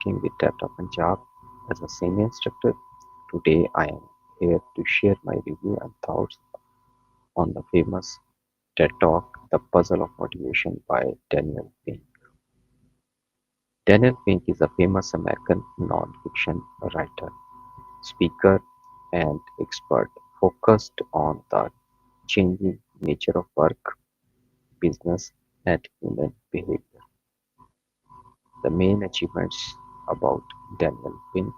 working with Tata Punjab as a senior instructor. Today I am here to share my review and thoughts on the famous TED Talk, The Puzzle of Motivation by Daniel Pink. Daniel Pink is a famous American non-fiction writer, speaker, and expert focused on the changing nature of work, business, and human behavior. The main achievements about Daniel Pink.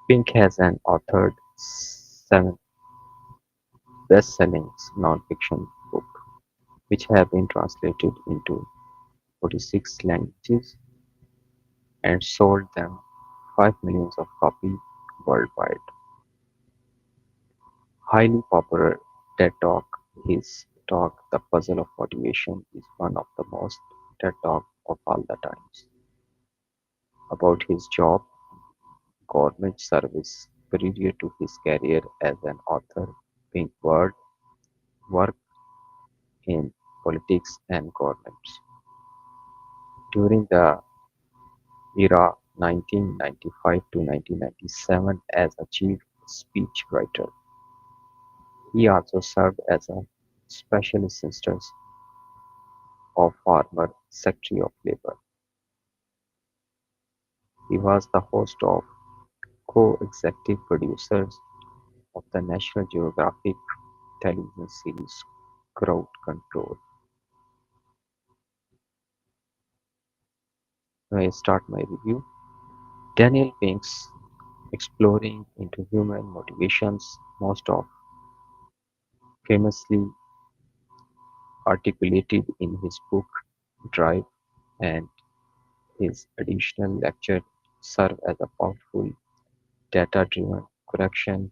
Pink has an authored seven best-selling non-fiction books, which have been translated into 46 languages and sold them 5 million of copies worldwide. Highly popular TED Talk, his talk "The Puzzle of Motivation" is one of the most TED Talk of all the times. About his job, government service, prior to his career as an author, Pink worked in politics and governments. During the era (1995 to 1997) as a chief speechwriter. He also served as a special assistant of former Secretary of Labor. He was the host of co-executive producers of the National Geographic television series Crowd Control. Now I start my review. Daniel Pink's exploring into human motivations, most of famously articulated in his book Drive, and his additional lecture serve as a powerful data-driven correction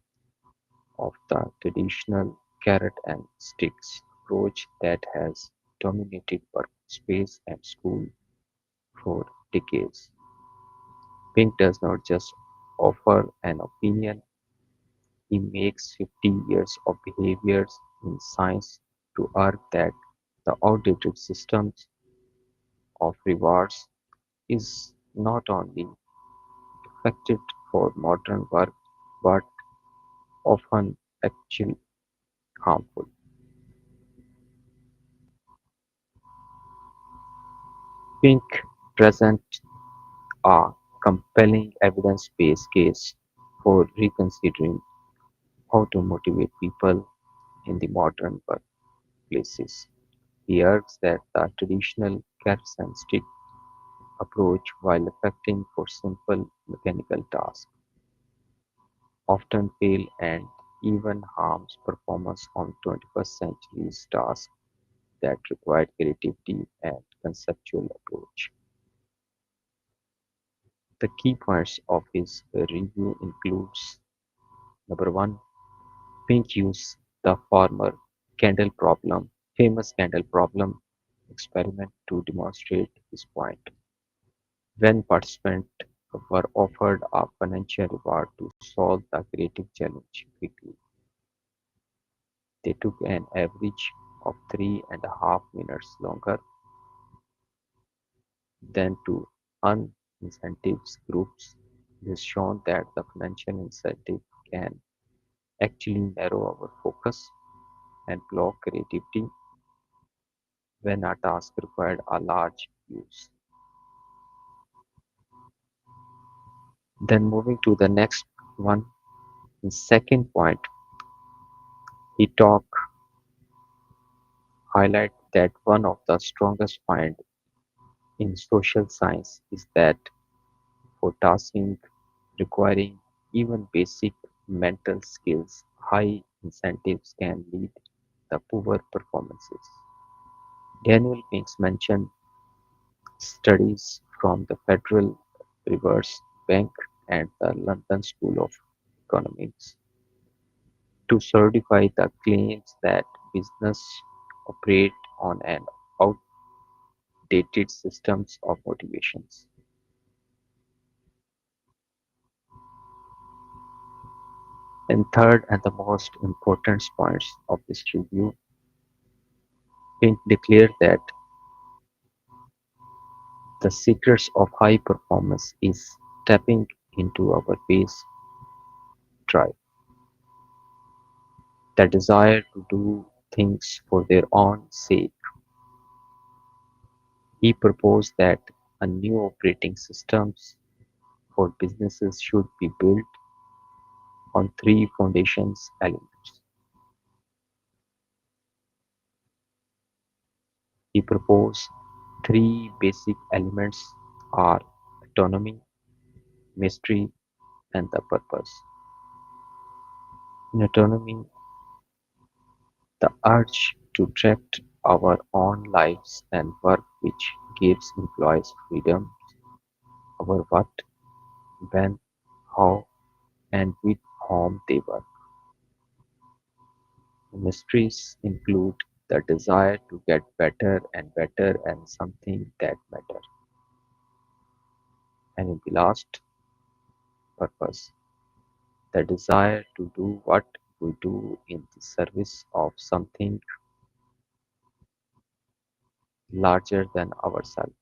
of the traditional carrot and sticks approach that has dominated workspace and school for decades. Pink does not just offer an opinion, he makes 50 years of behaviors in science to argue that the outdated systems of rewards is not only effective for modern work but often actually harmful. Pink presents a compelling evidence-based case for reconsidering how to motivate people in the modern workplaces. He argues that the traditional carrots and stick approach, while effective for simple mechanical tasks, often fail and even harms performance on 21st century's tasks that require creativity and conceptual approach. The key points of his review includes: number one, Pink used the famous candle problem experiment to demonstrate his point. When participants were offered a financial reward to solve the creative challenge quickly, they took an average of 3.5 minutes longer than to unincentivized groups. It is shown that the financial incentive can actually narrow our focus and block creativity when a task required a large use. Then moving to the next one, the second point, he talk highlight that one of the strongest find in social science is that for tasking requiring even basic mental skills, high incentives can lead to poor performances. Daniel Pinks mentioned studies from the Federal Reserve Bank and the London School of Economics to certify the claims that business operate on an outdated systems of motivations. And third and the most important points of this review, Pink declared that The secrets of high performance is tapping into our base drive, the desire to do things for their own sake. He proposed that a new operating systems for businesses should be built on three foundations elements. He proposed three basic elements are autonomy, mystery, and the purpose. In autonomy, the urge to direct our own lives and work which gives employees freedom over what, when, how, and with whom they work. Mysteries include the desire to get better and better and something that matters. And in the last, purpose, the desire to do what we do in the service of something larger than ourselves.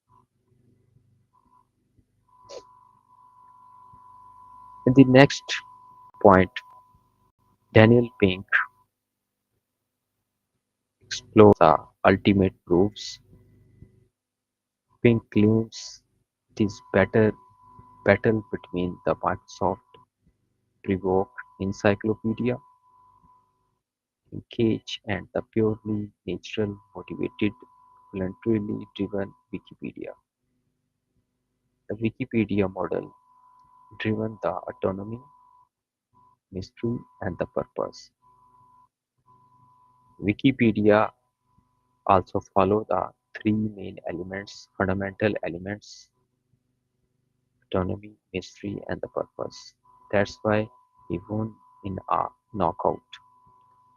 In the next point, Daniel Pink explores the ultimate proofs. Pink claims it is better battle between the Microsoft Prevost Encyclopedia in Cage and the purely natural motivated voluntarily driven Wikipedia. The Wikipedia model driven the autonomy, mystery and the purpose. Wikipedia also follow the three main elements, fundamental elements, autonomy, mystery and the purpose. That's why he won in a knockout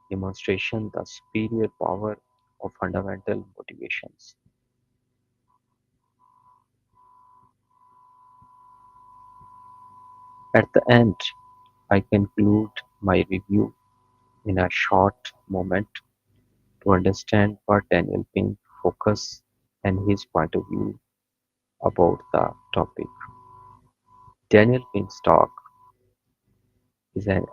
demonstration the superior power of fundamental motivations. At the end, I conclude my review in a short moment to understand what Daniel Pink focus and his point of view about the topic. Daniel Pink's talk is an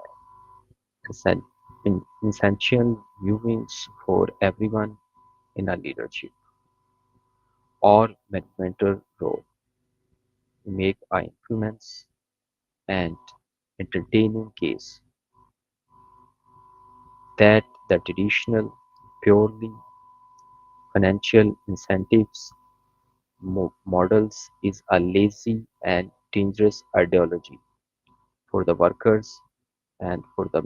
essential viewings for everyone in a leadership or managemental role to make an influence and entertaining case that the traditional purely financial incentives models is a lazy and dangerous ideology for the workers and for the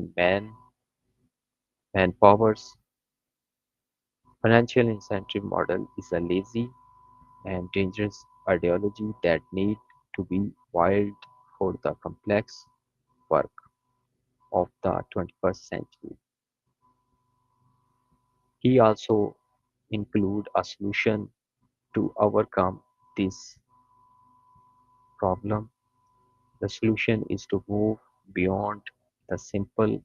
manpowers. Financial incentive model is a lazy and dangerous ideology that need to be wild for the complex work of the 21st century. He also include a solution to overcome this problem. The solution is to move beyond the simple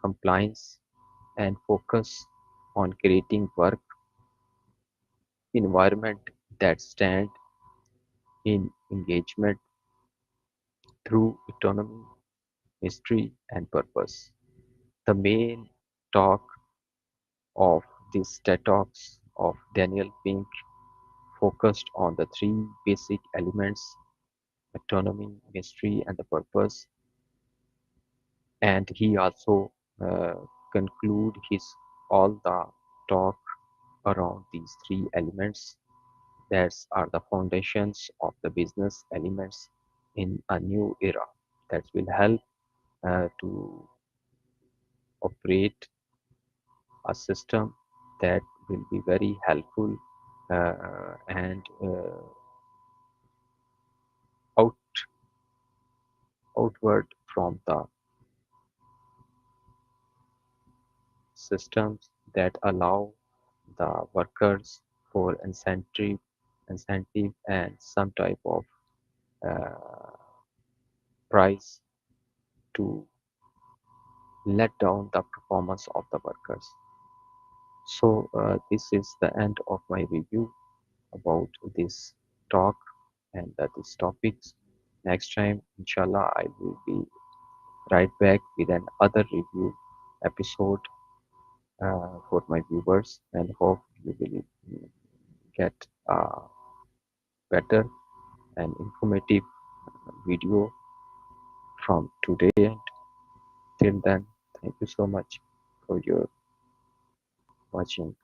compliance and focus on creating work environment that stand in engagement through autonomy, mystery, and purpose. The main talk of this TED Talks of Daniel Pink focused on the three basic elements autonomy, mystery, and the purpose. And he also uh, conclude his all the talk around these three elements that are the foundations of the business elements in a new era that will help to operate a system that will be very helpful and out outward from the systems that allow the workers for incentive and some type of uh, price to let down the performance of the workers. So this is the end of my review about this talk and these topics. Next time, inshallah, I will be right back with another review episode for my viewers and hope you will get a better and informative video from today. And till then, thank you so much for your watching.